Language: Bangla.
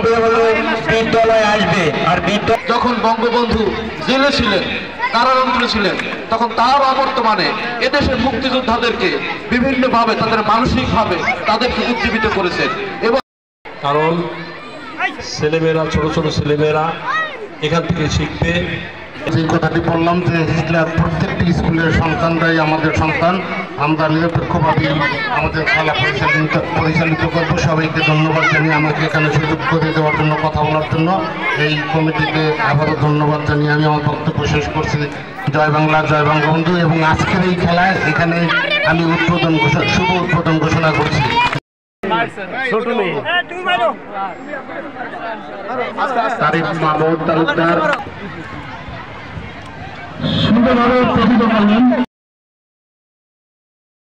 নেবে হলো বিদ্যালয় আসবে। আর যখন বঙ্গবন্ধু জেলে ছিলেন, কারারন্ধ্রে ছিলেন, তখন তার অবর্তমানে এদেশের মুক্তিযোদ্ধাদেরকে বিভিন্নভাবে তাদের মানসিকভাবে তাদেরকে উজ্জীবিত করেছেন। এবং কারণ ছেলেমেয়েরা, ছোট ছোট ছেলেমেয়েরা এখান থেকে শিখবে। যে কথাটি বললাম যে হিজলার প্রত্যেকটি স্কুলের সন্তানরাই আমাদের সন্তান, আমরা নিরপেক্ষভাবে আমাদের খেলা পরিচালিত করবো। সবাইকে ধন্যবাদ জানিয়ে আমাকে এখানে সুযোগ করে দেওয়ার জন্য, কথা বলার জন্য এই কমিটিকে আবারও ধন্যবাদ জানিয়ে আমি আমার বক্তব্য শেষ করছি। জয় বাংলা, জয় বঙ্গবন্ধু। এবং আজকের এই খেলায় এখানে আমি শুভ উদ্বোধন ঘোষণা করছি। তারিক মাহমুদ তালুকদার সুন্দরভাবে প্রতিযোগিতা করলেন।